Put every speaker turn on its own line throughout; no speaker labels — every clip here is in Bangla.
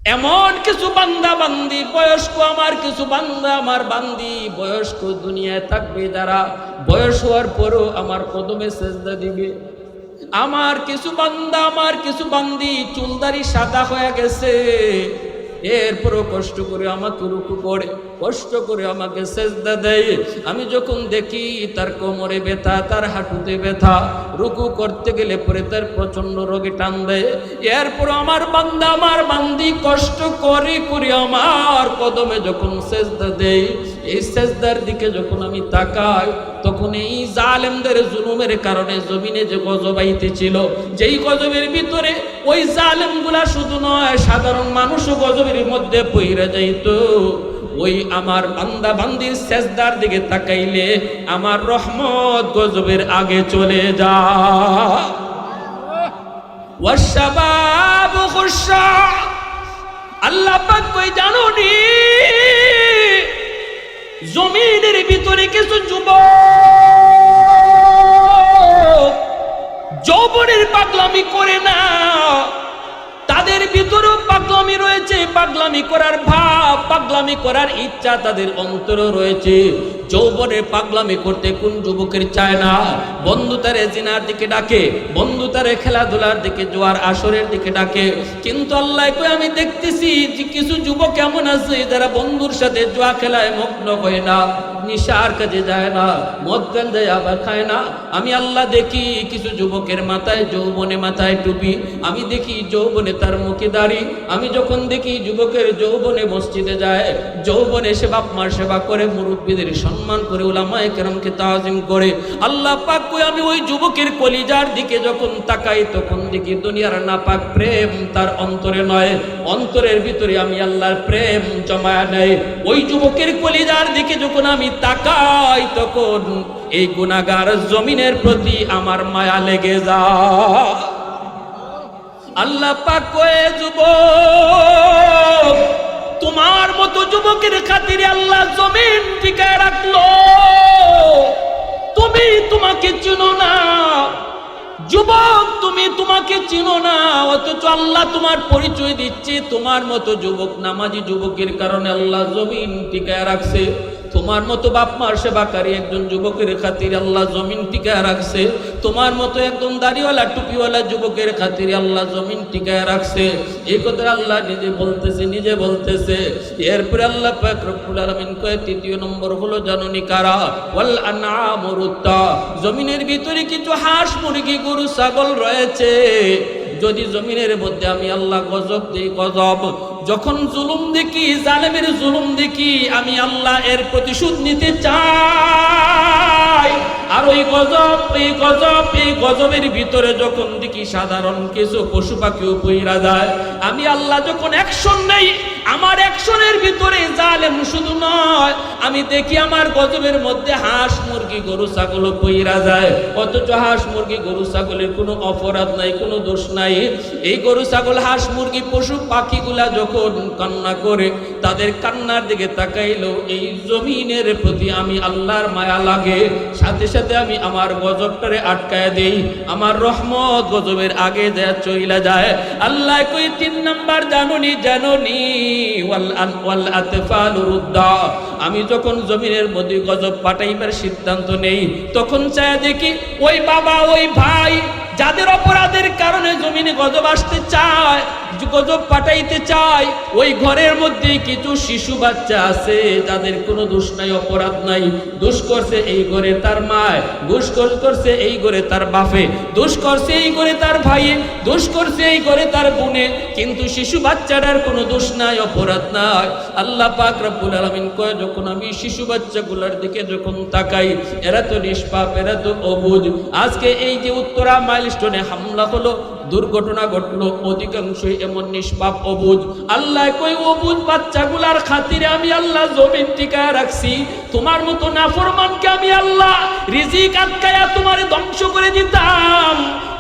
এমন কিছু বান্দা বান্দি বয়স্ক, আমার কিছু বান্দা আমার বান্দি বয়স্ক দুনিয়ায় থাকবে, যারা বয়স হওয়ার পরও আমার কদমে সেজদা দিবে। আমার কিছু বান্দা আমার কিছু বান্দি চুলদারি সাদা হয়ে গেছে, এরপরও কষ্ট করে আমাকে রুকু করে, কষ্ট করে আমাকে সেজদা দেয়। আমি যখন দেখি তার কোমরে ব্যথা, তার হাঁটুতে ব্যথা, রুকু করতে গেলে পরে তার প্রচন্ড রোগে টান দেয়, এরপর আমার বান্দা আমার বান্দি কষ্ট করে করে আমার কদমে যখন সেজদা দেয়, এই সেজদার দিকে যখন আমি তাকাই, তখন এই জালেমদের জুলুমের কারণে জমিনে যে গজব আইতেছিল, যেই গজবের ভিতরে ওই জালেমগুলা শুধু নয় সাধারণ মানুষও গজবের মধ্যে পইরা যাইত, ওই আমার বান্দা বান্দির সেজদার দিকে তাকাইলে আমার রহমত গজবের আগে চলে যায়। ওয়াশাবাবু খুশা, আল্লাহ পাক কই জানোনি, জমিনের ভিতরে কিছু যুবক যৌবনের পাগলামি করে না, তাদের ভিতরেও পাগলামি রয়েছে, পাগলামি করার ভাব, পাগলামি করার ইচ্ছা তাদের অন্তরে রয়েছে। যৌবনের পাগলামি করতে কোন যুবকের চায় না? বন্ধু তারে জিনার দিকে ডাকে, বন্ধু তারে খেলাধুলার দিকে, জোয়ার আসরের দিকে ডাকে, কিন্তু আল্লাহ কই আমি দেখতেছি যে কিছু যুবক এমন আছে যারা বন্ধুর সাথে জোয়া খেলায় মগ্ন হয় না, নিশার কাজে যায় না, মদ গাঞ্জা আবার খায় না। আমি আল্লাহ দেখি কিছু যুবকের মাথায় যৌবনে মাথায় টুপি, আমি দেখি যৌবনে তার মুখে দাড়ি, আমি যখন দেখি যুবকের যৌবনে মসজিদে যায়, যৌবনে সে বাপ মার সেবা করে, মুরব্বীদের সম্মান করে, উলামায়ে কেরামকে তাজিম করে, আল্লাহ পাক কই আমি ওই যুবকের কলিজার দিকে যখন তাকাই, তখন দেখি দুনিয়ার নাপাক প্রেম তার অন্তরে নয়, অন্তরের ভিতরে আমি আল্লাহর প্রেম জমায়া নেই। ওই যুবকের কলিজার দিকে যখন আমি তাকাই, তখন এই গুনাহগার জমিনের প্রতি আমার মায়া লেগে যায়। আল্লাহ পাক কয়ে যুবক, তোমার মতো যুবকের খাতিরে আল্লাহ জমিন টিকায় রাখলো, তুমি তোমাকে চিনো না যুবক, তুমি তোমাকে চিনো না, অথচ আল্লাহ তোমার পরিচয় দিচ্ছে। তোমার মতো যুবক, নামাজি যুবকের কারণে আল্লাহ জমিন টিকায় রাখছে। তোমার মতো বাপ মার সেবাকারী একজন যুবকের খাতিরে আল্লাহ জমিন টিকায় রাখছে। তোমার মতো একদম দাড়িওয়ালা টুপিওয়ালা যুবকের খাতিরে আল্লাহ জমিন টিকায় রাখছে। এই কথা আল্লাহ নিজে বলতেছে। এরপরে আল্লাহ পাক রব্বুল আলামিন কয়, তৃতীয় নম্বর হলো জানুনি কারা? ওয়াল আনআমুরুত্তা, জমিনের ভিতরে কিছু হাঁস মুরগি গরু ছাগল রয়েছে। যদি জমিনের মধ্যে আমি আল্লাহ গজব দেই, গজব যখন জুলুম দেখি, জালেমের জুলুম দেখি, আমি আল্লাহ এর প্রতিশোধ নিতে চাই। আর ওই গজবের ভিতরে যখন দেখি সাধারণ কিছু পশু পাখিও পইরা যায়, আমি আল্লাহ যখন অ্যাকশন নেই, আমার অ্যাকশনের ভিতরে জালেম শুধু নয়, আমি দেখি আমার গজবের মধ্যে হাঁস মুরগি গরু ছাগল পইরা যায়, অথচ হাঁস মুরগি গরু ছাগলের কোনো অপরাধ নাই, কোনো দোষ নাই। এই গরু ছাগল হাঁস মুরগি পশু পাখিগুলা যখন কান্না করে, তাদের কান্নার দিকে তাকাইলো এই জমিনের প্রতি আমি আল্লাহর মায়া লাগে, সাথে সাথে আমি আমার গজবটারে আটকায় দেই, আমার রহমত গজবের আগে দেয়া চইলা যায়। আল্লাহ কই 3 নাম্বার জানুনি ওয়াল আতফালু রুদ্দা, আমি যখন জমিনের মধ্যে গজব পাঠাইবার সিদ্ধান্ত নেই, তখন চায় দেখি ওই বাবা ওই ভাই যাদের অপরাধের কারণে জমিনে গজব আসতে চায়, গজব পাঠাইতে চায়, ওই ঘরের মধ্যে কিছু শিশু বাচ্চা আছে যাদের কোনো দোষ নাই, অপরাধ নাই। দোষ করছে এই ঘরে তার মায়, দোষ করছে এই ঘরে তার বাপে, দোষ করছে এই ঘরে তার ভাইয়ে, দোষ করছে এই ঘরে তার বোনে, কিন্তু শিশু বাচ্চাটার কোনো দোষ নাই, অপরাধ নাই। আল্লাহ পাক রব্বুল আলামিন কয়, যখন আমি শিশু বাচ্চাগুলোর দিকে যখন তাকাই, এরা তো নিষ্পাপ, এরা তো অবুঝ। আজকে এই যে উত্তরা মাইলস্টোনে হামলা হলো, দুর্ঘটনা ঘটলো, অধিকাংশই এমন নিষ্পাপ অবুঝ। আল্লাহ কই অবুঝ বাচ্চাগুলার খাতিরে আমি আল্লাহ জমিন টিকায় রাখছি। তোমার মতো নাফরমানকে আমি আল্লাহ রিজিক আটকায়া তোমারে ধ্বংস করে দিতাম,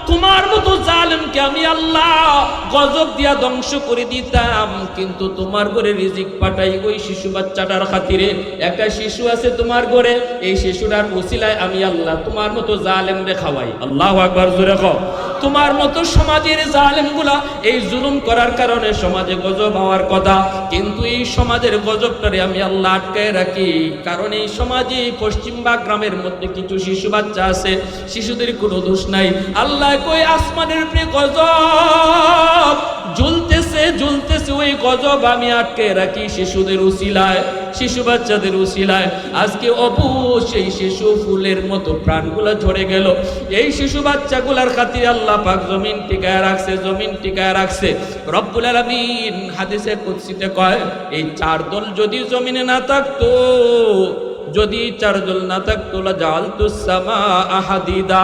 তোমার মতো জালেমকে আমি আল্লাহ গজব দিয়া ধ্বংস করে দিতাম, কিন্তু তোমার ঘরে রিজিক পাঠাই ওই শিশু বাচ্চাটার খাতিরে। একটা শিশু আছে তোমার ঘরে, এই শিশুটার ওসিলায় আমি আল্লাহ তোমার মতো জালেমরে খাওয়াই। আল্লাহু আকবার, জোরে কও। তোমার মতো সমাজের জালেমগুলা এই জুলুম করার কারণে সমাজে গজব হওয়ার কথা, কিন্তু এই সমাজের গজবটারে আমি আল্লাহ আটকায় রাখি। কারণ এই সমাজে পশ্চিমবাগ গ্রামের মধ্যে কিছু শিশু বাচ্চা আছে, শিশুদের কোনো দোষ নাই। আল্লাহ কই আসমানের উপরে গজব ঝুলতেছে ঝুলতেছে, ওই গজব আমি আটকে রাখি শিশুদের উসিলায়, শিশু বাচ্চাদের উসিলায়। আজকে অবশ্যই শিশু ফুলের মতো প্রাণগুলো ঝরে গেল। এই শিশু বাচ্চাগুলার খাতিরে আল্লাহ পাক জমিন টিকায় রাখছে, জমিন টিকায় রাখছে। রব্বুল আলামিন হাদিসে কুদসিতে কয়, এই চার দল যদি জমিনে না থাকতো, যদি চার দল না থাকতো, লা জাআলতুস সামাআ হাদিদা,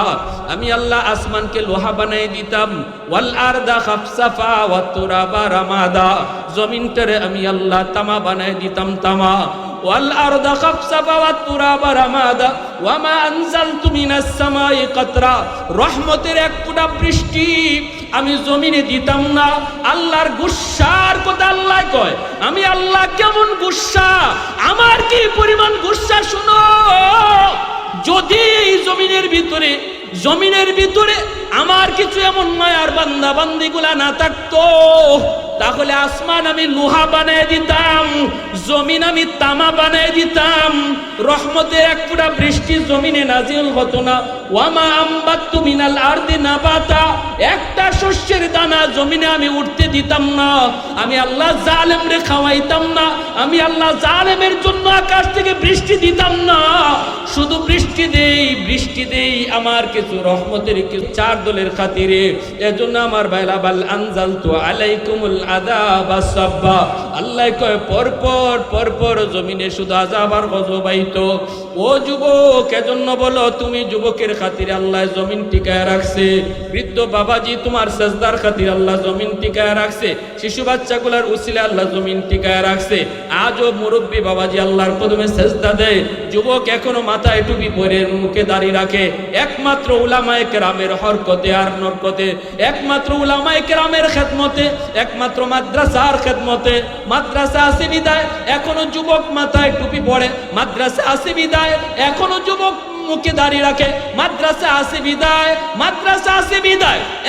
আমি আল্লাহ আসমানকে লোহা বানাই দিতাম। ওয়াল আরদা খাফসাফা ওয়াত তুরাবা রামাদা, জমিনটারে আমি আল্লাহ তামা বানাই দিতাম, তামা। ওয়াল আরদা খাফসাফা ওয়াত তুরাবা রামাদা ওয়া মা আনজালতু মিনাস সামাই কাতরা, রহমতের এক ফোঁটা বৃষ্টি আমি জমিনে দিতাম না। আল্লাহর গুসার কথা আল্লাহ কয়, আমি আল্লাহ কেমন গুসা, আমার কি পরিমাণ গুসা শুনো। যদি জমিনের ভিতরে আমার কিছু এমন মায়ার বান্দা বান্দিগুলা না থাকতো, তাহলে আসমান আমি লোহা বানায় দিতাম, জমিন আমি তামা বানায় দিতাম, রহমতের এক ফোঁটা বৃষ্টি জমিনে নাজিল হতো না। ওয়ামা আম্বাতু মিনাল আরদি নাবাতা, একটা শস্যের দানা জমিনে আমি উঠতে দিতাম না। আমি আল্লাহ জালেমরে খাওয়াইতাম না, আমি আল্লাহ জালেমের জন্য আকাশ থেকে বৃষ্টি দিতাম না। শুধু বৃষ্টি দেই আমার কিছু রহমতের কিছু চার দলের খাতিরে। এজন্য আমার ভাইরা, বাল আনজালতু আলাইকুমুল আযাবা সাব্বা, আল্লাহ কয় পরপর জমিনে শুধু আযাব আর গজব আইতো। ও যুবক, এজন্য বলো, তুমি যুবকের খাতিরে আল্লাহ জমিন টিকায় রাখছে। বৃদ্ধ বাবাজি, তোমার সেজদার খাতিরে আল্লাহ জমিন টিকায় রাখছে। শিশু বাচ্চাগুলার উসিলে আল্লাহ জমিন টিকায় রাখছে। আজও মুরব্বী বাবাজি আল্লাহর কদমে সেজদা দেয়। যুবক এখনো মাথায় টুপি পরে মুখে দাড়ি রাখে, একমাত্র উলামায়ে কেরামের হরকতে আর নরকতে, একমাত্র উলামায়ে কেরামের খেদমতে, একমাত্র মাদ্রাসার খেদমতে। মাদ্রাসা আছে বিদায় এখনো যুবক মাথায় টুপি পরে, মাদ্রাসা আছে বিদায় এখনো যুবক মুখে দাঁড়িয়ে রাখে, মাদ্রাসা আছে বিদায়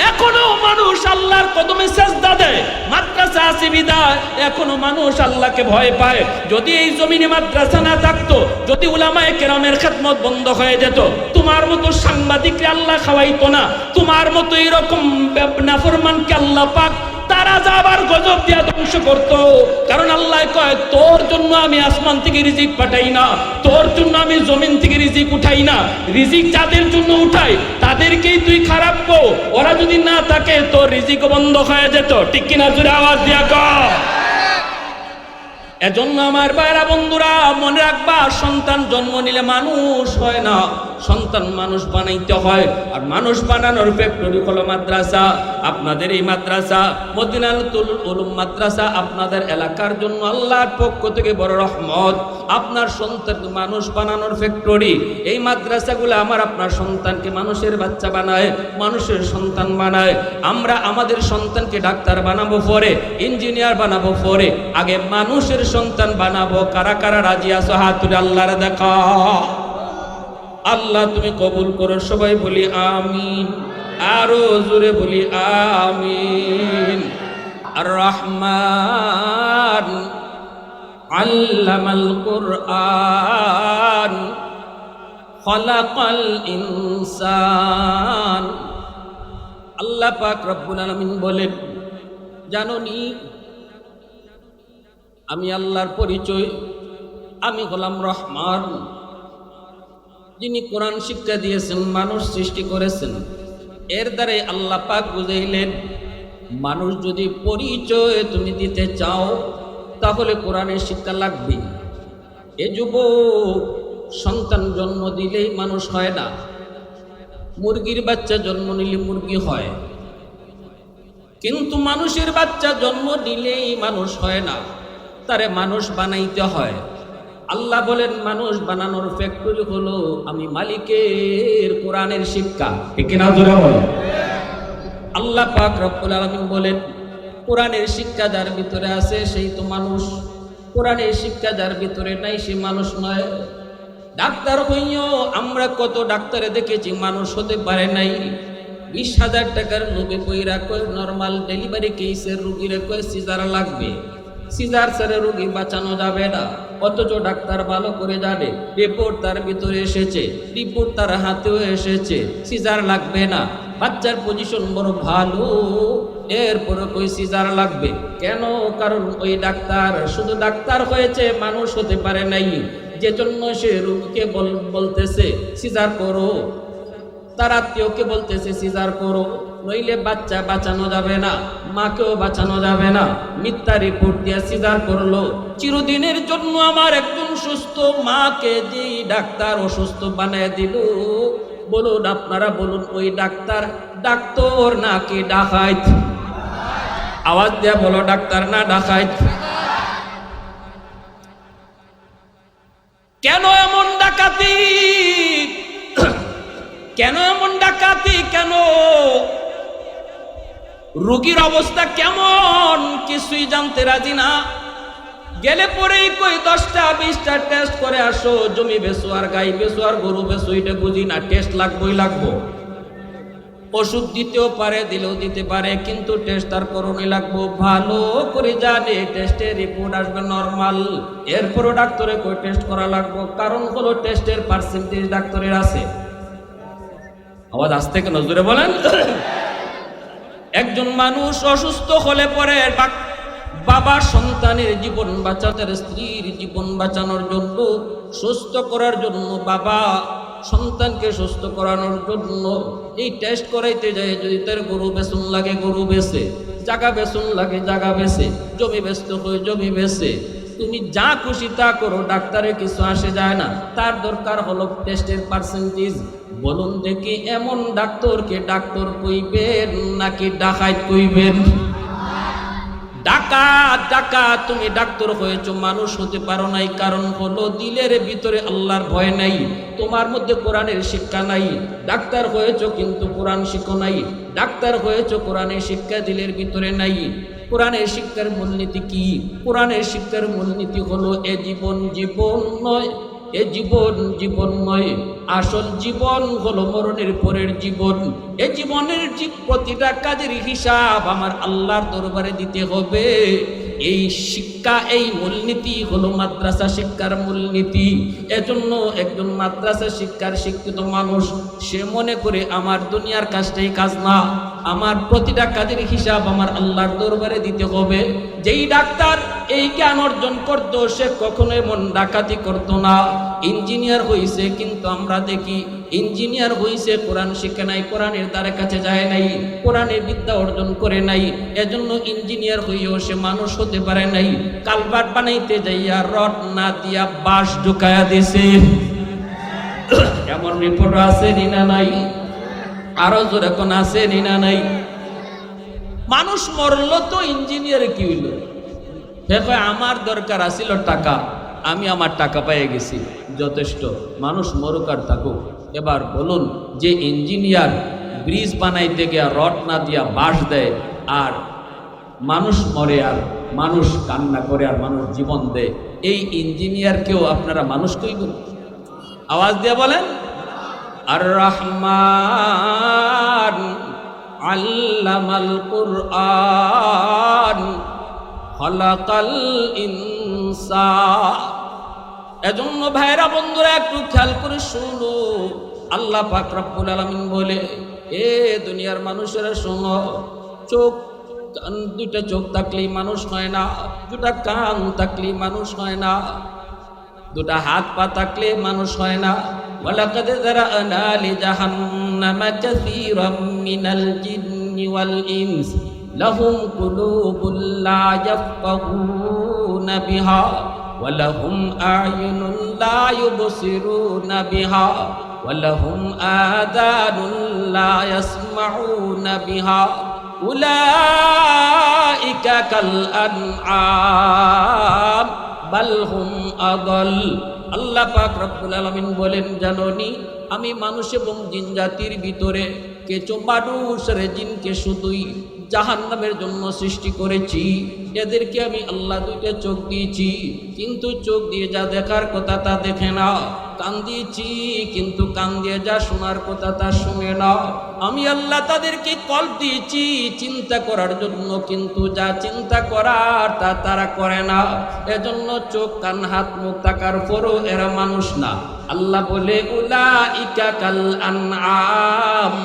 এখনো মানুষ আল্লাহর কদমে সেজদা দেয়, মাদ্রাসা আছে বিদায় এখনো মানুষ আল্লাহকে ভয় পায়। যদি এই জমিনে মাদ্রাসা না থাকতো, যদি উলামায়ে কেরামের খেদমত বন্ধ হয়ে যেত, তোমার মতো সাংবাদিককে আল্লাহ খাওয়াইতো না, তোমার মতো এরকম নাফরমানকে আল্লাহ পাক তারা যাবার গজব দিয়া ধ্বংস করত। কারণ আল্লাহ কয়, তোর জন্য আমি আসমান থেকে রিজিক পাঠাই না, তোর জন্য আমি জমিন থেকে রিজিক উঠাই না। রিজিক যাদের জন্য উঠাই তাদেরকেই তুই খারাপ কো, ওরা যদি না থাকে তোর রিজিক বন্ধ হয়ে যেত। ঠিক কিনা? জোরে আওয়াজ দিয়া কও। এজন্য আমার ভাইরা বন্ধুরা মনে রাখবা, সন্তান জন্ম নিলে মানুষ হয় না, সন্তান মানুষ বানাইতে হয়। আর মানুষ বানানোর ফ্যাক্টরি হলো মাদ্রাসা। আপনাদের এই মাদ্রাসা মদিনাতুল উলুম মাদ্রাসা আপনাদের এলাকার জন্য আল্লাহর পক্ষ থেকে বড় রহমত। আপনার সন্তান মানুষ বানানোর ফ্যাক্টরি। এই মাদ্রাসাগুলো আমার আপনার সন্তানকে মানুষের বাচ্চা বানায়, মানুষের সন্তান বানায়। আমরা আমাদের সন্তানকে ডাক্তার বানাবো পরে, ইঞ্জিনিয়ার বানাবো পরে, আগে মানুষের সন্তান বানাবো। কারা কারা রাজি আছো হাত তুলে আল্লাহর দেখা। আল্লাহ তুমি কবুল করো, সবাই বলি আমিন, আরো জোরে বলি আমিন। আর রহমান আল্লামাল কুরআন খলাকাল ইনসান। আল্লাহ পাক রব্বুল আলামিন বলেন, জানোনি আমি আল্লাহর পরিচয়, আমি হলাম রহমান, যিনি কোরআন শিক্ষা দিয়েছেন, মানুষ সৃষ্টি করেছেন। এর দ্বারাই আল্লাহ পাক বুঝাইলেন, মানুষ যদি পরিচয় তুমি দিতে চাও তাহলে কোরআনের শিক্ষা লাগবে। এ যুবক, সন্তান জন্ম দিলেই মানুষ হয় না, মুরগির বাচ্চা জন্ম নিলে মুরগি হয়, কিন্তু মানুষের বাচ্চা জন্ম দিলেই মানুষ হয় না, তারে মানুষ বানাইতে হয়। আল্লাহ বলেন, মানুষ বানানোর ফ্যাক্টরি হলো আমি মালিকের কোরআনের শিক্ষা। ঠিক না? জোরে বলো। আল্লাহ পাক রব্বুল আলামিন বলেন, কোরআনের শিক্ষা যার ভিতরে আছে সেই তো মানুষ, কোরআনের শিক্ষা যার ভিতরে নাই সে মানুষ নয়। ডাক্তার হইও আমরা কত ডাক্তারে দেখেছি মানুষ হতে পারে নাই, 20,000 টাকার লোভে কইরা কই নরমাল ডেলিভারি কেসের রুগীরে কই সিজার লাগবে, সিজার ছাড়া রুগী বাঁচানো যাবে না। অথচ ডাক্তার ভালো করে জানে, রিপোর্ট তার ভিতরে এসেছে, রিপোর্ট তার হাতেও এসেছে, সিজার লাগবে না, বাচ্চার পজিশন বড় ভালো, এরপরে কই সিজার লাগবে কেন? কারণ ওই ডাক্তার শুধু ডাক্তার হয়েছে, মানুষ হতে পারে নাই, যে জন্য সে রোগীকে বলতেছে সিজার করো, তার আত্মীয়কে বলতেছে সিজার করো, নইলে বাচ্চা বাঁচানো যাবে না, মাকেও বাঁচানো যাবে না। মিথ্যা রিপোর্ট দিয়ে সিজার করলো। চিরদিনের জন্য আমার একজন সুস্থ মাকে যে ডাক্তার অসুস্থ বানায় দিল, বলুন আপনারা বলুন, ওই ডাক্তার ডাক্তার নাকি ডাকাইত? আওয়াজ দিয়া বলো, ডাক্তার না ডাকাইত? কেন এমন ডাকাতি? কেন এমন ডাকাতি? কেন রোগীর অবস্থা কেমন কিছুই জানতে রাজি না। গেলে পরেই কই 10টা 20টা টেস্ট করে আসো, জমি বেচো আর গাই বেচো আর গরু বেচো, এটা বুঝি না, টেস্ট লাগবেই লাগবো। ওষুধ দিতেও পারে, দিলেও দিতে পারে, কিন্তু টেস্ট তার করণই লাগবো। ভালো করে জানে টেস্টের রিপোর্ট আসবে নরমাল, এরপরও ডাক্তারে কই টেস্ট করা লাগবো। কারণ হলো টেস্টের পার্সেন্টেজ ডাক্তারের আছে। আওয়াজ আসতে কেন জোরে বলেন। একজন মানুষ অসুস্থ হলে পরে বাবা সন্তানের জীবন বাঁচাতে, স্ত্রীর জীবন বাঁচানোর জন্য, সুস্থ করার জন্য, বাবা সন্তানকে সুস্থ করানোর জন্য এই টেস্ট করাইতে যায়। যদি তার গরু বেচন লাগে গরু বেচে, জায়গা বেচন লাগে জায়গা বেচে, জমি বেচতে হয় জমি বেচে, তুমি যা খুশি তা করো, ডাক্তারের কিছু আসে যায় না। তার দরকার হলো টেস্টের পার্সেন্টেজ। বলুন দেখি, এমন ডাক্তারকে ডাক্তার কইবেন নাকি ডাকাইত কইবেন? ডাকাত। ডাকাত। তুমি ডাক্তার হয়েছো, মানুষ হতে পারো নাই। কারণ হলো দিলের ভিতরে আল্লাহর ভয় নাই, তোমার মধ্যে কোরআনের শিক্ষা নাই। ডাক্তার হয়েছো কিন্তু কোরআন শিখো নাই। ডাক্তার হয়েছো, কোরআনের শিক্ষা দিলের ভিতরে নাই। কোরআনের শিক্ষার মূলনীতি কি? কোরআনের শিক্ষার মূলনীতি হলো এ জীবন জীবন নয়, এ জীবন জীবন নয়, আসল জীবন হলো মরণের পরের জীবন। এ জীবনের প্রতিটা কাজের হিসাব আমার আল্লাহর দরবারে দিতে হবে। এই শিক্ষা, এই মূলনীতি হলো মাদ্রাসা শিক্ষার মূলনীতি। এজন্য একজন মাদ্রাসা শিক্ষার শিক্ষিত মানুষ সে মনে করে আমার দুনিয়ার কাজটাই কাজ না, আমার প্রতিটা কাজের হিসাব আমার আল্লাহর দরবারে দিতে হবে। যেই ডাক্তার এই জ্ঞান অর্জন করত, সে কখনো এমন ডাকাতি করতো না। ইঞ্জিনিয়ার হইছে, কিন্তু আমরা দেখি ইঞ্জিনিয়ার হইছে, কোরআন শিখে নাই, কোরআনের দ্বারে কাছে যায় নাই, কোরআনের বিদ্যা অর্জন করে নাই। এজন্য ইঞ্জিনিয়ার হইও সে মানুষ হতে পারে নাই। কালভার্ট বানাইতে যাইয়া রড না দিয়া বাঁশ ঢুকায়া দিছে। এমন রিপোর্ট আছে না নাই? আরো জোরে কোন আছে না নাই? মানুষ মরলো তো ইঞ্জিনিয়ার কি হইল? দেখো, আমার দরকার আছিল টাকা, আমি আমার টাকা পেয়ে গেছি, যথেষ্ট। মানুষ মরুক আর থাকুক। এবার বলুন, যে ইঞ্জিনিয়ার ব্রিজ বানাইতে গিয়া রড না দিয়া বাঁশ দেয়, আর মানুষ মরে আর মানুষ কান্না করে আর মানুষ জীবন দেয়, এই ইঞ্জিনিয়ারকেও আপনারা মানুষ কইবেন? আওয়াজ দিয়ে বলেন। আর রহমান আল্লামাল কুরআন খলাকাল ইনসান। এজন্য ভাইরা বন্ধুরা একটু খেয়াল করে শুনো, আল্লাহ পাক রব্বুল আলামিন বলে, এ দুনিয়ার মানুষেরা শোনো, দুইটা চোখ থাকলেই মানুষ হয় না, দুটা কান থাকলেই মানুষ হয় না, দুটা হাত পা থাকলে মানুষ হয় না। ওয়ালাকাদ যারানা লিজাহান্নামা কাসীরাম মিনাল জিন্নি ওয়াল ইনস লাহুম কুলুবুন লা ইয়াফকাহুনা বিহা ওয়া লাহুম আ'য়ুনুন লা ইউবসিরুনা বিহা ওয়া লাহুম আযানুন লা ইয়াসমাউনা বিহা উলাইকা কাল আনআম বাল হুম আদাল। আল্লাহ পাক রব্বুল আলামিন বলেন, জানোনি আমি মানুষ এবং জিন জাতির ভিতরে কিছু মানুষের জিনকে শুধুই জাহান্নামের জন্য সৃষ্টি করেছি। এদেরকে আমি আল্লাহ দুইটা চোখ দিয়েছি, কিন্তু চোখ দিয়ে যা দেখার কথা তা দেখে না। কান দিয়েছি, কিন্তু কান দিয়ে যা শোনার কথা তা শুনে না। আমি আল্লাহ তাদেরকে কল্প দিয়েছি চিন্তা করার জন্য, কিন্তু যা চিন্তা করার তা তারা করে না। এজন্য চোখ কান হাত মুখ থাকার পরও এরা মানুষ না। আল্লাহ বলে উলাইকা কাল আনআম,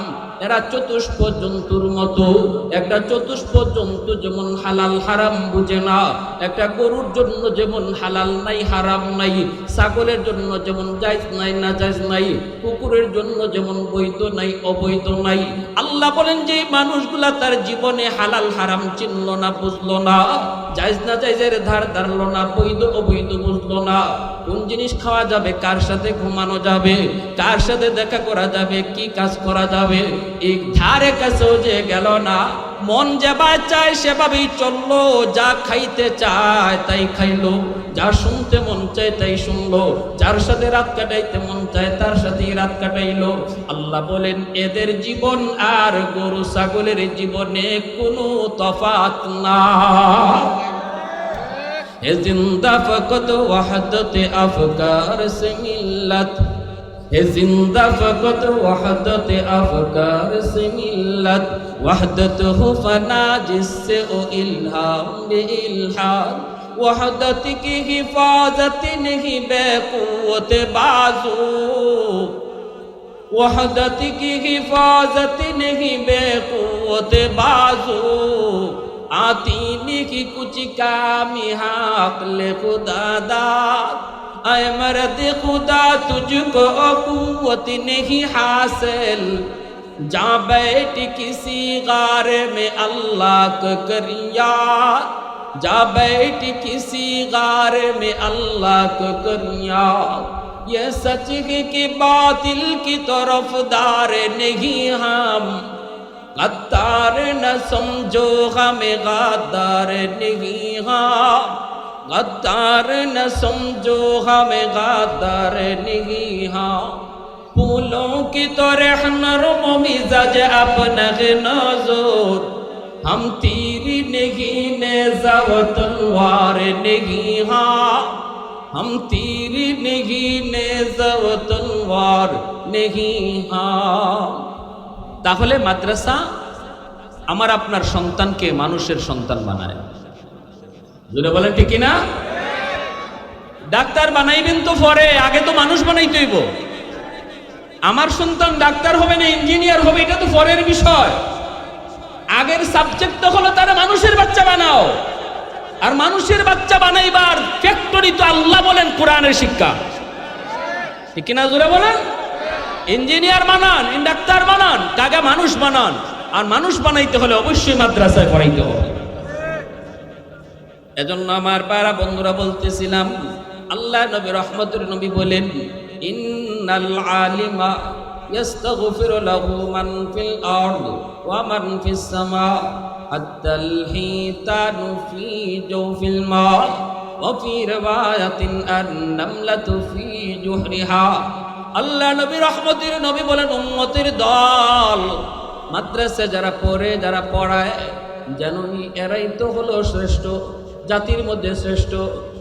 এরা চতুষ্প জন্তুর মতো। একটা চতুষ্প জন্তু যেমন হালাল হারাম বুঝে না, একটা গরুর জন্য যেমন হালাল নাই হারাম নাই, ছাগলের জন্য যেমন জায়েজ নাই না জায়েজ নাই, কুকুরের জন্য যেমন বৈধ নাই অবৈধ নাই। আল্লাহ বলেন যে মানুষগুলা তার জীবনে হালাল হারাম চিনল না, বুঝলো না, জায়েজ না জায়েজের ধার ধারলো না, বৈধ অবৈধ বুঝলো না। কোন জিনিস খাওয়া যাবে, কার সাথে ঘুমানো যাবে, কার সাথে দেখা করা যাবে, কি কাজ করা যাবে, এই ধারে কাছেও যে গেল না। মন যেভাবে চায় সেভাবেই চললো, যা খাইতে চায় তাই খাইলো, যা শুনতে মন চায় তাই শুনলো, যার সাথে রাত কাটাইতে মন চায় তার সাথেই রাত কাটাইলো। আল্লাহ বলেন এদের জীবন আর গরু ছাগলের জীবনে কোনো তফাৎ না। জিন্দা ফকত ওয়াহদত আফকার সে মিল্লাত, জিন্দা ফকত ওয়াহদত আফকার সে মিল্লাত, ওয়াহদত হু ফনা জিসসে ও ইলহাম বে ইলহাদ, ওয়াহদত কি হিফাজত नहीं बेक़ुव्वत बाज़ू, वहदत की हिफाजत नहीं बेक़ुव्वत बाज़ू, आती नहीं कुछ कामी हाक़ले खुदा दाद, ऐ मर्द खुदा तुझको क़ुव्वत नहीं हासिल, जा बैठ किसी गार में अल्लाह को कर याद, जा बैठ किसी गार में अल्लाह को कर याद, ये सच है कि बातिल की तरफदार नहीं हम, गद्दार न समझो हमें गद्दार नहीं हम, गद्दार न समझो हमें गद्दार नहीं हम, फूलों की तरह नरम मिजाज अपना नज़र, हम तीर नहीं नेज़ा व तलवार नहीं हाँ, हम तीर नहीं नेज़ा व तलवार नहीं हाँ। তাহলে মাদ্রাসা আমার আপনার সন্তানকে মানুষের সন্তান বানায়। জোরে বলেন ঠিক কিনা? ডাক্তার বানাইবেন তো পরে, আগে তো মানুষ বানাইতে হইব। আমার সন্তান ডাক্তার হবে না ইঞ্জিনিয়ার হবে এটা তো পরের বিষয়। আগের সাবজেক্ট তো হলো তারা মানুষের বাচ্চা বানাও, আর মানুষের বাচ্চা বানাইবার ফ্যাক্টরি তো আল্লাহ বলেন কোরআনের শিক্ষা, ঠিক কিনা? জোরে বলেন। ইঞ্জিনিয়ার বানান, ডাক্তার বানান, কাগা মানুষ বানান, আর মানুষ বানাইতে হলে অবশ্যই মাদ্রাসায় পড়াইতে হবে। এজন্য আমার পাড়া বন্ধুরা বলতেছিলাম, আল্লাহ নবী রহমতের নবী বলেন ইন্নাল আলিমা ইয়াস্তাগফিরু লাহু মান ফিল আরদ ওয়া মান ফিস সামা হাত্তাল হিতানু ফি জাওফিল মা ওয়া ফি রিওয়ায়াতিন আন-নামলাতু ফি জুহরিহা। আল্লাহ নবী রহমতের নবী বলেন উম্মতের দল মাদ্রাসা যারা পড়ে যারা পড়ায় জানুনি এরাই তো হলো শ্রেষ্ঠ, জাতির মধ্যে শ্রেষ্ঠ।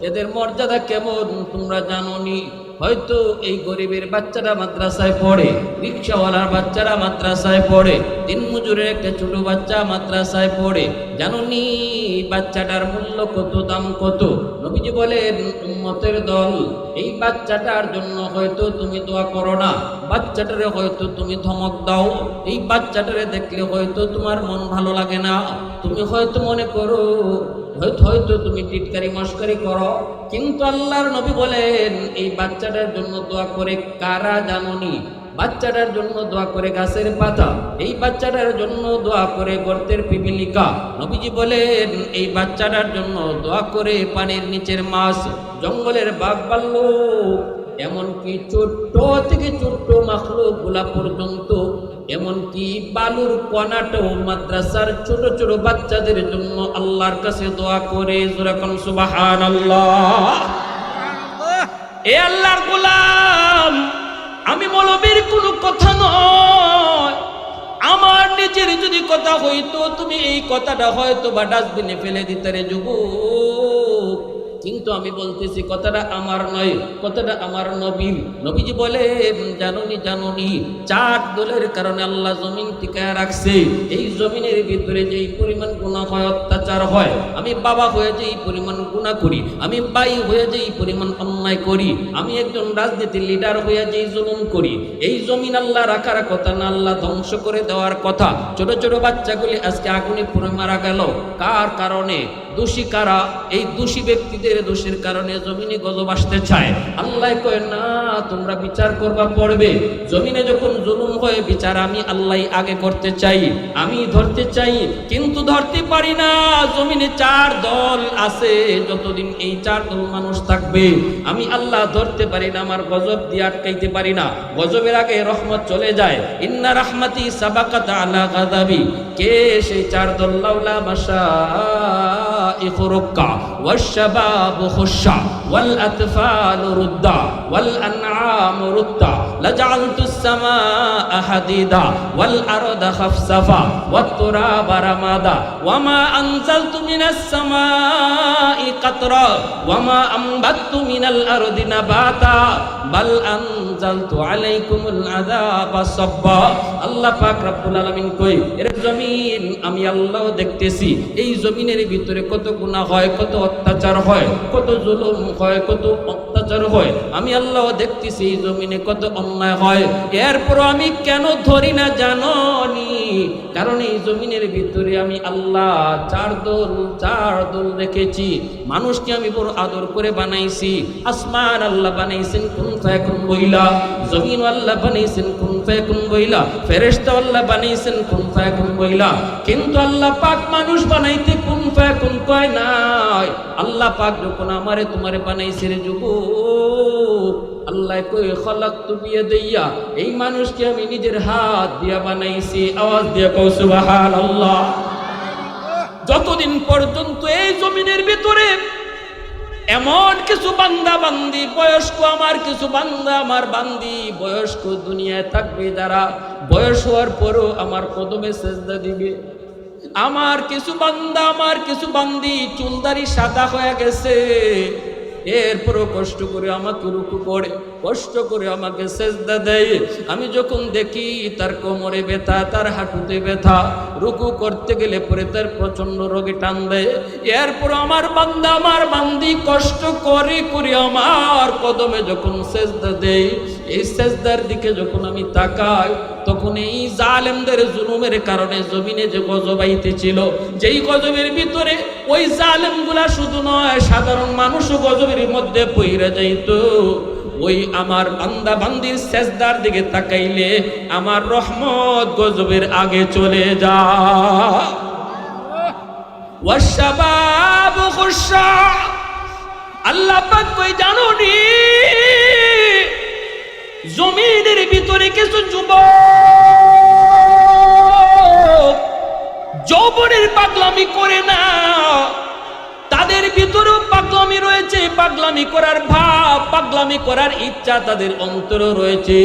এদের মর্যাদা কেমন তোমরা জানোনি? হয়তো এই গরিবের বাচ্চারা মাদ্রাসায় পড়ে, রিক্সাওয়ালার বাচ্চারা মাদ্রাসায় পড়ে, দিনমজুরের একটা ছোট বাচ্চা মাদ্রাসায় পড়ে, জানোনি বাচ্চাটার মূল্য কত, দাম কত? নবীজি বলেন উম্মতের দল এই বাচ্চাটার জন্য হয়তো তুমি দোয়া করো না, বাচ্চাটারে হয়তো তুমি ধমক দাও, এই বাচ্চাটারে দেখলে হয়তো তোমার মন ভালো লাগে না, তুমি হয়তো মনে করো হয়তো তুমি টিটকারি মস্কারি করো, কিন্তু আল্লাহর নবী বলেন এই বাচ্চাটার জন্য দোয়া করে কারা জানোনি? বাচ্চাটার জন্য দোয়া করে গাছের পাতা, এই বাচ্চাটার জন্য দোয়া করে গর্তের পিপিলিকা। নবীজি বলেন এই বাচ্চাটার জন্য দোয়া করে পানির নিচের মাছ, জঙ্গলের বাঘ ভাল্লুক, এমনকি ছোট্ট থেকে ছোট্ট মাখলুক গুলা পর্যন্ত, এমনকি বালুর কণাটাও মাদ্রাসার ছোট ছোট বাচ্চাদের জন্য আল্লাহর কাছে দোয়া করে। যেরকম সুবহানাল্লাহ। এ আল্লাহর গোলাম, আমি মৌলবীর কোনো কথা নয়, আমার নিজের যদি কথা হইতো তুমি এই কথাটা হয়তো বা ডাস্টবিনে ফেলে দিতে রে যুবক, কিন্তু কিন্তু আমি বলতেছি কথাটা আমার নয়, কথাটা আমার নবীর। নবীজি বলে জানুনি জানুনি 4 দলের কারণে আল্লাহ জমিন টিকায় রাখছে। এই জমিনের ভিতরে যেই পরিমাণ গুনাহ হয়, অত্যাচার হয়, আমি বাবা হয়ে যেই পরিমাণ গুনাহ করি, আমি ভাই হয়ে যেই পরিমাণ অন্যায় করি, আমি একজন রাজনীতির লিডার হয়ে যেই জুলুম করি, এই জমিন আল্লাহ রাখার কথা না, আল্লাহ ধ্বংস করে দেওয়ার কথা। ছোট ছোট বাচ্চাগুলি আজকে আগুনে পুড়ে মারা গেল, কার কারণে? দোষী কারা? এই দোষী ব্যক্তিদের দোষের কারণে জমিনে গজব আসতে চায়। আল্লাহ কয় না, তোমরা বিচার করবা পড়বে। জমিনে যখন জুলুম হয়, বিচার আমি আল্লাহ আগে করতে চাই, আমি ধরতে চাই, কিন্তু ধরতে পারি না। জমিনে 4 দল আছে, যতদিন এই 4 দল মানুষ থাকবে আমি আল্লাহ ধরতে পারি না, আমার গজব দিয়ে আটকাইতে পারি না। গজবের আগে রহমত চলে যায়। ইন্না রাহমাতি সাবাকাত আলা গাযাবি। কে সেই 4 দল? লাউলা মাশাইখু রুক্কা ওয়াশ-শাবাবু খুশশা ওয়াল আতফালু রুদ্দা ওয়াল আনআমু রুদ্দা লাজআলতুস সামাআ হাদিদা ওয়াল আরদা খাফসাফা ওয়াত তুরাবা রামাদা ওয়ামা আনজালতু মিনাস সামাই কাতরা ওয়ামা আমবাততু মিনাল আরদি নাবাতা বাল আনজালতু আলাইকুমুল আযাবা সাব্বা। আল্লাহ পাক রব্বুল আলামিন কই, এর জমিন আমি আল্লাহ দেখতেছি, এই জমিনের ভিতরে কত গুনাহ হয়, কত অত্যাচার হয়, কত জুলুম হয়, কত অত্যাচার হয়, আমি আল্লাহ দেখতেছি এই জমিনে কত অন্যায় হয়। এরপর আমি কেন ধরি না জানোনি? কারণ এই জমিনের ভিতরে আমি আল্লাহ 4 দল রেখেছি। মানুষকে আমি বড় আদর করে বানাইছি। আসমান আল্লাহ বানাইছেন কুন ফায়াকুন বইলা, জমিন আল্লাহ বানাইছেন কুন ফায়াকুন বইলা, ফেরেশতা আল্লাহ বানাইছেন কুন ফায়াকুন বইলা। কিন্তু আল্লাহ পাক মানুষ বানাইতে কুন ফায়াকুন কয় নাই। আল্লাহ পাক যখন আমারে তোমারে বানাইছে রে যুবক, আল্লাহ কই খলাকতু বিয়াদিয়া, এই মানুষকে আমি নিজের হাত দিয়া বানাইছি। আওয়াজ দিয়া কও সুবহানাল্লাহ। যতদিন পর্যন্ত এই জমিনের ভিতরে এমন কিছু বান্দা বান্দি বয়স্ক, আমার কিছু বান্দা আমার বান্দি বয়স্ক দুনিয়ায় থাকবে, যারা বয়স হওয়ার পরও আমার কদমে সেজদা দিবে। আমার কিছু বান্দা, আমার কিছু বান্দি চুলদারি সাদা হয়ে গেছে, এরপরও কষ্ট করে আমাকে রুকু করে, কষ্ট করে আমাকে সেজদা দেয়। আমি যখন দেখি তার কোমরে ব্যথা, তার হাঁটুতে ব্যথা, রুকু করতে গেলে পরে তার প্রচন্ড রোগে টান দেয়, এরপর আমার বান্দা আমার বান্দি কষ্ট করে করে আমার কদমে যখন সেজদা দেয়, এই সেজদার দিকে যখন আমি তাকাই, তখন এই জালেমদের জুলুমের কারণে জমিনে যে গজব আইতেছিল, যেই গজবের ভিতরে ওই জালেমগুলা শুধু নয়, সাধারণ মানুষও গজবের মধ্যে পইরা যাইত। ওই আমার বান্দা বান্দির সেজদার দিকে তাকাইলে আমার রহমত গজবের আগে চলে যায়। ওয়াশ-শাবাবু খুশশা। আল্লাহ পাক কই জানোনি, জমিনের ভিতরে কিছু যুবক যৌবনের পাগলামি করে না, তাদের ভিতরেও পাগলামি রয়েছে, পাগলামি করার ভাব, পাগলামি করার ইচ্ছা তাদের অন্তরে রয়েছে।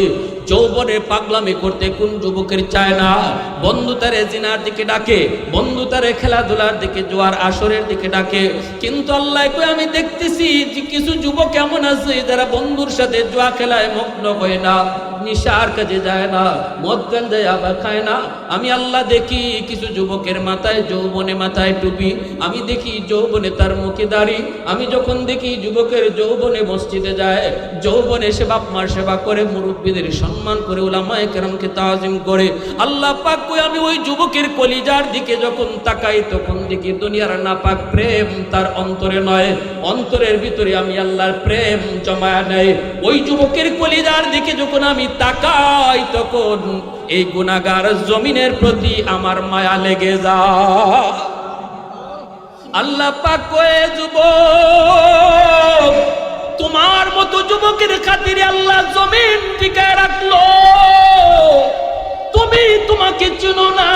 যৌবনের পাগলামি করতে কোন যুবকের চায় না? বন্ধু তারে জিনার দিকে ডাকে, বন্ধু তারে খেলাধুলার দিকে, জোয়ার আসরের দিকে ডাকে। কিন্তু আল্লাহ কই আমি দেখতেছি যে কিছু যুবক এমন আছে যারা বন্ধুর সাথে জোয়া খেলায় মগ্ন হয় না, নিশার কাজে যায় না, মদ গাঞ্জা আবার খায় না। আমি আল্লাহ দেখি কিছু যুবকের মাথায় যৌবনে মাথায় টুপি, আমি দেখি যৌবনে তার মুখে দাড়ি। আমি যখন দেখি যুবকের যৌবনে মসজিদে যায়, যৌবনে সে বাপ মার সেবা করে, মুরব্বীদের সম্মান করে, উলামায়ে কেরামকে তাজিম করে, আল্লাহ পাক কই আমি ওই যুবকের কলিজার দিকে যখন তাকাই, তখন দেখি দুনিয়ার নাপাক প্রেম তার অন্তরে নয়, অন্তরের ভিতরে আমি আল্লাহর প্রেম জমায়া নেই। ওই যুবকের কলিজার দিকে যখন আমি তাকাই, তখন এই গুনাহগার জমিনের প্রতি আমার মায়া লেগে যায়। আল্লাহ পাক কয়ে যুবক, তোমার মতো যুবকের খাতিরে আল্লাহ জমিন টিকায় রাখলো, তুমি তোমাকে চিনো না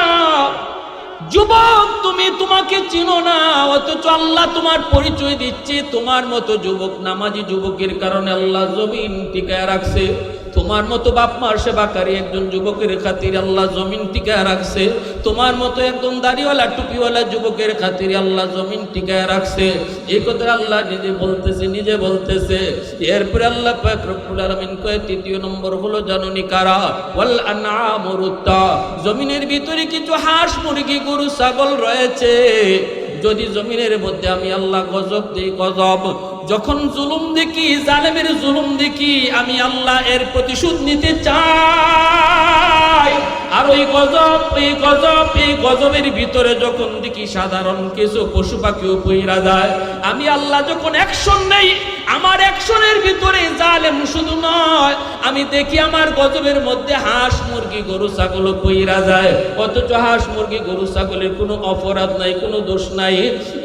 যুবক, তুমি তোমাকে চিনো না, অথচ আল্লাহ তোমার পরিচয় দিচ্ছে। তোমার মতো যুবক, নামাজি যুবকের কারণে আল্লাহ জমিন টিকায় রাখছে। তোমার মতো বাপ মার সেবাকারী একজন যুবকের খাতিরে আল্লাহ জমিন টিকায় রাখছে, তোমার মতো একদম দাড়িওয়ালা টুপিওয়ালা যুবকের খাতিরে আল্লাহ জমিন টিকায় রাখছে। এই কথা আল্লাহ নিজে বলতেছে। এরপরে আল্লাহ পাক রব্বুল আলামিন কয়, তৃতীয় নম্বর হলো জানুনি কারা, ওয়াল আনআমুরুত্তা, জমিনের ভিতরে কিছু হাঁস মুরগি গরু ছাগল রয়েছে। যদি জমিনের মধ্যে আমি আল্লাহ গজব দেই, গজব যখন জুলুম দেখি, জালেমের জুলুম দেখি, আমি আল্লাহ এর প্রতিশোধ নিতে চাই। আর ওই গজবের ভিতরে যখন দেখি সাধারণ কিছু পশু পাখিও পইরা যায়, আমি আল্লাহ যখন অ্যাকশন নেই, আমার অ্যাকশনের ভিতরে জালেম শুধু নয়, আমি দেখি আমার গজবের মধ্যে হাঁস মুরগি গরু ছাগল পইরা যায়, অথচ হাঁস মুরগি গরু ছাগলের কোনো অপরাধ নাই, কোনো দোষ নাই।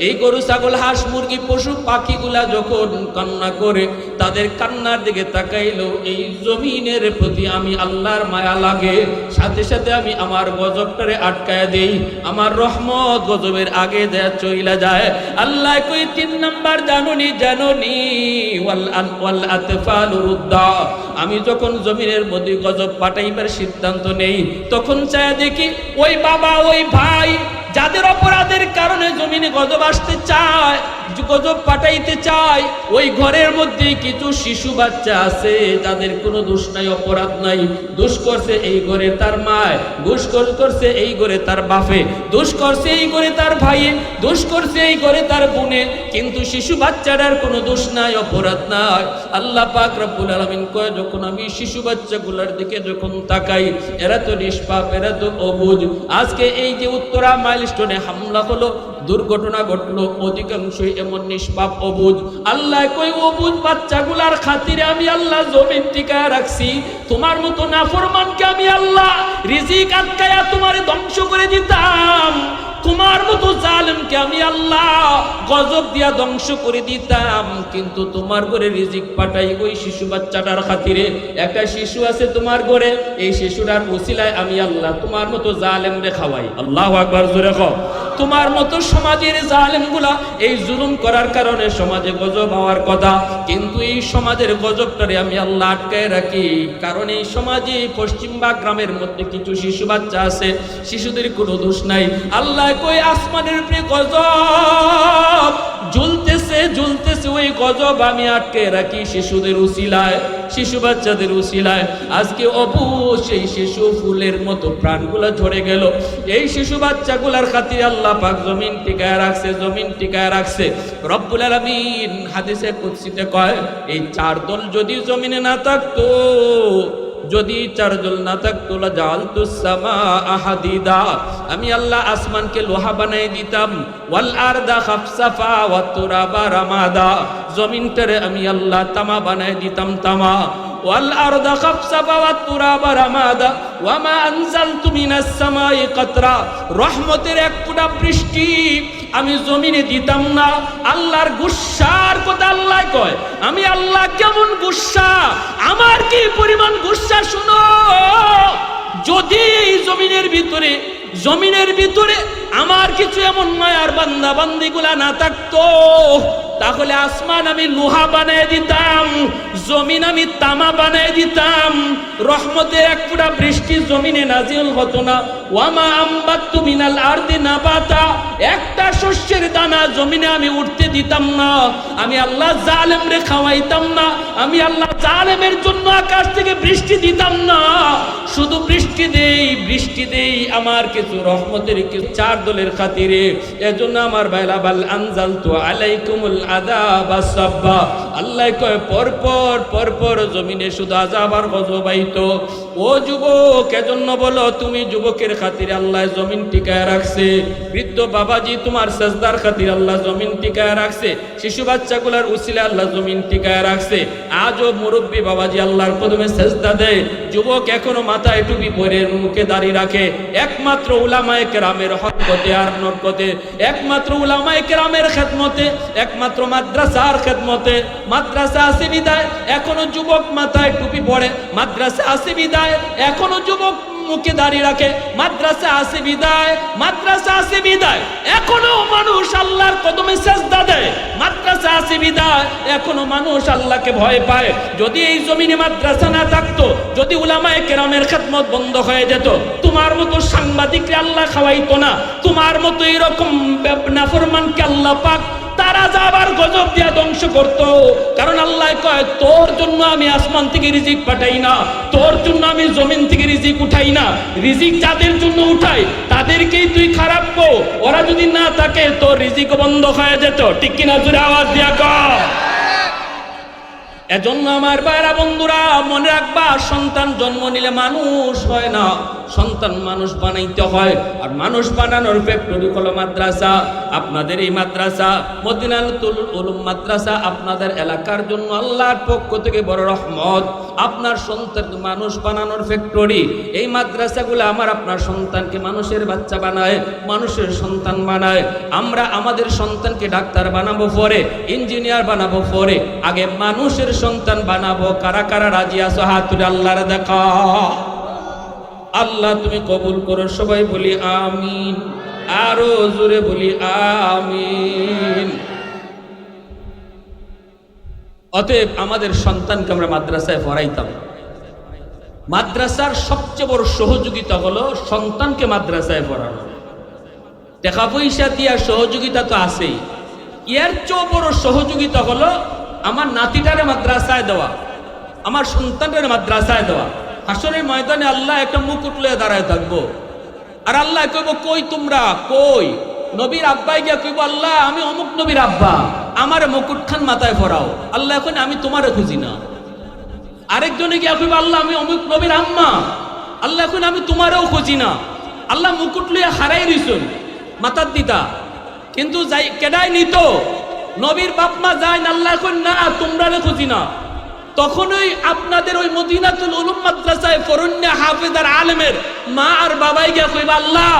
এই গরু ছাগল হাঁস মুরগি পশু পাখিগুলা যখন কান্না করে, তাদের কান্নার দিকে তাকাইলেও এই জমিনের প্রতি আমি আল্লাহর মায়া লাগে, সাথে সাথে আমি আমার গজবটারে আটকায় দেই, আমার রহমত গজবের আগে দেয়া চইলা যায়। আল্লাহ কই 3 নাম্বার জানুনি ওয়াল আতফালু রুদ্দা, আমি যখন জমিনের মধ্যে গজব পাঠাইবার সিদ্ধান্ত নেই, তখন চায় দেখি ওই বাবা ওই ভাই যাদের অপরাধের কারণে জমিনে গজব আসতে চায়, গজব পাঠাইতে চায়, ওই ঘরের মধ্যে কিছু শিশু বাচ্চা আছে যাদের কোনো দোষ নাই, অপরাধ নাই। দোষ করছে এই ঘরে তার মায়, দোষ করছে এই ঘরে তার বাপে, দোষ করছে এই ঘরে তার ভাইয়ে, দোষ করছে এই ঘরে তার বোনে, কিন্তু শিশু বাচ্চাটার কোনো দোষ নাই, অপরাধ নাই। আল্লাহ পাক রব্বুল আলামিন কয়, যখন আমি শিশু বাচ্চাগুলোর দিকে যখন তাকাই, এরা তো নিষ্পাপ, এরা তো অবুঝ। আজকে এই যে উত্তরা মাইলস্টোনে হামলা হলো, দুর্ঘটনা ঘটলো, অধিকাংশই এমন নিষ্পাপ অবুঝ। আল্লাহ কই অবুঝ বাচ্চাগুলার খাতিরে আমি আল্লাহ জমিন টিকায় রাখছি। তোমার মতো নাফরমানকে আমি আল্লাহ রিজিক আটকায়া তোমারে ধ্বংস করে দিতাম, তোমার মতো জালেমকে আমি আল্লাহ গজব দিয়া ধ্বংস করে দিতাম, কিন্তু তোমার ঘরে রিজিক পাঠাই ওই শিশু বাচ্চাটার খাতিরে। একটা শিশু আছে তোমার ঘরে, এই শিশুটার ওসিলায় আমি আল্লাহ তোমার মতো জালেম রে খাওয়াই। আল্লাহু আকবার, জোরে কও। তোমার মতো সমাজের জালেমগুলা এই জুলুম করার কারণে সমাজে গজব হওয়ার কথা, কিন্তু এই সমাজের গজবটারে আমি আল্লাহ আটকায় রাখি। কারণ এই সমাজে পশ্চিমবাগ গ্রামের মধ্যে কিছু শিশু বাচ্চা আছে, শিশুদের কোনো দোষ নাই। আল্লাহ কই আসমানের উপরে গজব ঝুলতেছে, ওই গজব আমি আটকে রাখি শিশুদের উসিলায়, শিশু বাচ্চাদের উসিলায়। আজকে অবশ্যই শিশু ফুলের মতো প্রাণগুলা ঝরে গেল, এই শিশু বাচ্চাগুলার খাতিরে আল্লাহ পাক জমিন টিকায় রাখছে, জমিন টিকায় রাখছে। রব্বুল আলামিন হাদিসে কুদসিতে কয়, এই 4 দল যদি জমিনে না থাকতো, যদি 4 দল না থাকতো, লা জাআলতুস সামাআ হাদিদা, আমি আল্লাহ আসমানকে লোহা বানাই দিতাম, ওয়াল আরদা খাফসাফা ওয়াত তুরাবা রামাদা, জমিনটারে আমি আল্লাহ তামা বানাই দিতাম, তামা। ওয়াল আরদা খাফসাফা ওয়াত তুরাবা রামাদা ওয়া মা আনজালতু মিনাস সামাই কাতরা, রহমতের এক ফোঁটা বৃষ্টি আমি জমিনে দিতাম না। আল্লাহর গুসার কথা আল্লাহ কয়, আমি আল্লাহ কেমন গুসা, আমার কি পরিমাণ গুসা শুনো। যদি জমিনের ভিতরে আমার কিছু এমন মায়ার বান্দা বান্দিগুলা না থাকতো, তাহলে আসমান আমি লোহা বানায় দিতাম, জমিন আমি তামা বানায় দিতাম, রহমতের এক ফোঁটা বৃষ্টি জমিনে নাজিল হতো না। ওয়ামা আম্বাতু মিনাল আরদি নাবাতা, একটা শস্যের দানা জমিনে আমি উঠতে দিতাম না। আমি আল্লাহ জালেম রে খাওয়াইতাম না, আমি আল্লাহ জালেমের জন্য আকাশ থেকে বৃষ্টি দিতাম না। শুধু বৃষ্টি দেই আমার কিছু রহমতের কিছু 4 দলের খাতিরে। এজন্য আমার বাইলা বাল আনজালতু আলাইকুমুল আযাব সাব্বা, আল্লাহ কয় পরপর জমিনে শুধু আযাব আর গজব আইতো। ও যুবক, এজন্য বলো তুমি যুবকের খাতিরে আল্লাহ জমিন টিকায় রাখছে, বৃদ্ধ বাবাজি তোমার সেজদার খাতিরে আল্লাহ জমিন টিকায় রাখছে, শিশু বাচ্চাগুলার উসিলা আল্লাহ জমিন টিকায় রাখছে। আজও মুরব্বী বাবাজি আল্লাহর কদমে সেজদা দেয়, যুবক এখনো মাথায় টুপি পরে মুখে দাড়ি রাখে, একমাত্র উলামায়ে কেরামের হকতে আর নরকতে, একমাত্র উলামায়ে কেরামের খেদমতে, একমাত্র মাদ্রাসার খেদমতে। মাদ্রাসা আছে বিদায় এখনো যুবক মাথায় টুপি পরে, মাদ্রাসা আছে বিদায় এখনো যুবক মুখে দাঁড়িয়ে রাখে, মাদ্রাসা আছে বিদায়, মাদ্রাসা আছে বিদায়। এখনো মানুষ আল্লাহর কদমে সিজদা দেয়, মাদ্রাসা আছে বিদায়। এখনো মানুষ আল্লাহকে ভয় পায়। যদি এই জমিনে মাদ্রাসা না থাকতো, যদি উলামায়ে কেরামের খেদমত বন্ধ হয়ে যেত, তোমার মতো সাংবাদিককে আল্লাহ খাওয়াইতো না, তোমার মতো এরকম নাফরমানকে আল্লাহ পাক তারা যাবার গজব দিয়া ধ্বংস করত। কারণ আল্লাহ কয়, তোর জন্য আমি আসমান থেকে রিজিক পাঠাই না, তোর জন্য আমি জমিন থেকে রিজিক উঠাই না। রিজিক যাদের জন্য উঠাই তাদেরকেই তুই খারাপ কো, ওরা যদি না থাকে তোর রিজিক বন্ধ হয়ে যেত। ঠিক কিনা? জোরে আওয়াজ দিয়া কও। এজন্য আমার ভাইরা বন্ধুরা মনে রাখবা, সন্তান জন্ম নিলে মানুষ হয় না, সন্তান মানুষ বানাইতে হয়। আর মানুষ বানানোর ফ্যাক্টরি হলো মাদ্রাসা। আপনাদের এই মাদ্রাসা মদিনাতুল উলুম মাদ্রাসা আপনাদের এলাকার জন্য আল্লাহর পক্ষ থেকে বড় রহমত। আপনার সন্তান মানুষ বানানোর ফ্যাক্টরি। এই মাদ্রাসাগুলো আমার আপনার সন্তানকে মানুষের বাচ্চা বানায়, মানুষের সন্তান বানায়। আমরা আমাদের সন্তানকে ডাক্তার বানাবো পরে, ইঞ্জিনিয়ার বানাবো পরে, আগে মানুষের সন্তান বানাবো। কারা কারা রাজি আছো হাত তুলে আল্লাহর দেখা। আল্লাহ তুমি কবুল করো, সবাই বলি আমিন। আরো জোরে বলি আমিন। অতএব আমাদের সন্তানকে আমরা মাদ্রাসায় পড়াইতাম। মাদ্রাসার সবচেয়ে বড় সহযোগিতা হলো সন্তানকে মাদ্রাসায় পড়ানো। টাকা পয়সা দিয়া সহযোগিতা তো আছেই, এর চেয়ে বড় সহযোগিতা হলো আমার নাতিটারে মাদ্রাসায় দেওয়া, আমার সন্তানের মাদ্রাসায় দেওয়া। হাসরের ময়দানে আল্লাহ একটা মুকুট লয়ে দাঁড়ায় থাকবো, আর আল্লাহ কইব, কই তোমরা কই? নবীর আব্বাই গিয়া কইব, আল্লাহ আমি অমুক নবীর আব্বা, আমার মুকুট খান মাথায় পরাও। আল্লাহ এখন আমি তোমারে খুঁজি না। আরেকজনে গিয়া কইব, আল্লাহ আমি অমুক নবীর আম্মা, আল্লাহ এখন আমি তোমারেও খুঁজি না। আল্লাহ মুকুট লইয়া হারাই দিছুন মাথার দিতা, কিন্তু যাই কেডাই নিত? নবীর বাপ মা যায় না। আল্লাহ এখন না, তোমরা খুঁজি না। তখনই আপনাদের ওই মদিনাতুল উলুম মাদ্রাসায় ফরুন্না হাফেজ আর আলেমের মা আর বাবাই গিয়া কইবা, আল্লাহ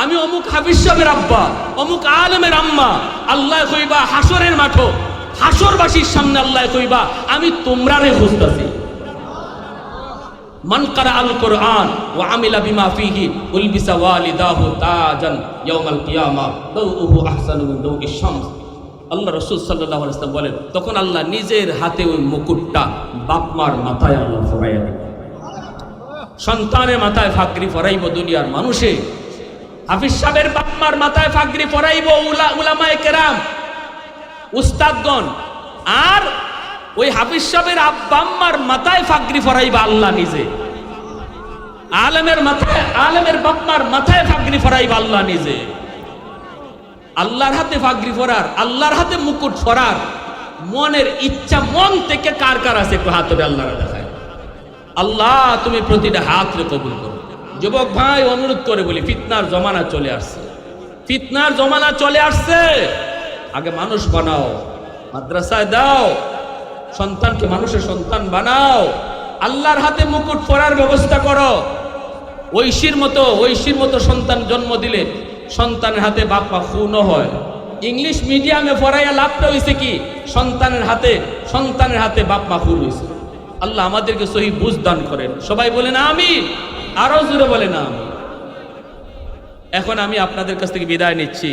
আমি অমুক হাফিজ সাহেবের আব্বা, অমুক আলেমের আম্মা। আল্লাহ কইবা হাসরের মাঠো, হাসরবাসীর সামনে আল্লাহ কইবা, আমি তোমরারে খুঁজতাছি। মান কারা আল কোরআন ওয়া আমিলা বিমা ফিহি উলবিসা ওয়ালিদাহু তাজান ইয়াউমাল কিয়ামা দাউহু আহসানু মিন দাউইশ শামস। আল্লাহ রাসূল সাল্লাল্লাহু আলাইহি ওয়াসাল্লাম বলেন, তখন আল্লাহ নিজের হাতে ওই মুকুটটা বাপমার মাথায় আল্লাহ পরাইয়া দিবেন। সন্তানের মাথায় ফাগরি পরাইব দুনিয়ার মানুষে, হাফিজ সাহেবের বাপমার মাথায় ফাগরি পরাইব উলামায়ে কেরাম উস্তাদগণ, আর ওই হাফিজ সাহেবের আব্বাম্মার মাথায় ফাগরি পরাইবা আল্লাহ নিজে। আলেমের মাথায়, আলেমের বাপমার মাথায় ফাগরি পরাইবা আল্লাহ নিজে। আল্লাহর হাতে ফাগরি পরার, আল্লাহর হাতে মুকুট পরার মনের ইচ্ছা মন থেকে কার কার আছে একটু হাত ধরে আল্লাহর দেখায়। আল্লাহ তুমি প্রতিটা হাত কবুল করো। যুবক ভাই অনুরোধ করে বলি, ফিতনার জমানা চলে আসছে, ফিতনার জমানা চলে আসছে। আগে মানুষ বানাও, মাদ্রাসায় দাও, সন্তানকে মানুষের সন্তান বানাও, আল্লাহর হাতে মুকুট পরার ব্যবস্থা করো। ঐশীর মতো সন্তান জন্ম দিলে সন্তানের হাতে বাপ মা খুনও হয়। ইংলিশ মিডিয়ামে পড়াইয়া লাভটা হয়েছে কি? সন্তানের হাতে বাপ মা খুন হয়েছে। আল্লাহ আমাদেরকে সহি বুঝ দান করেন। সবাই বলেন আমিন, আরো জোরে বলেন আমিন। এখন আমি আপনাদের কাছ থেকে বিদায় নিচ্ছি।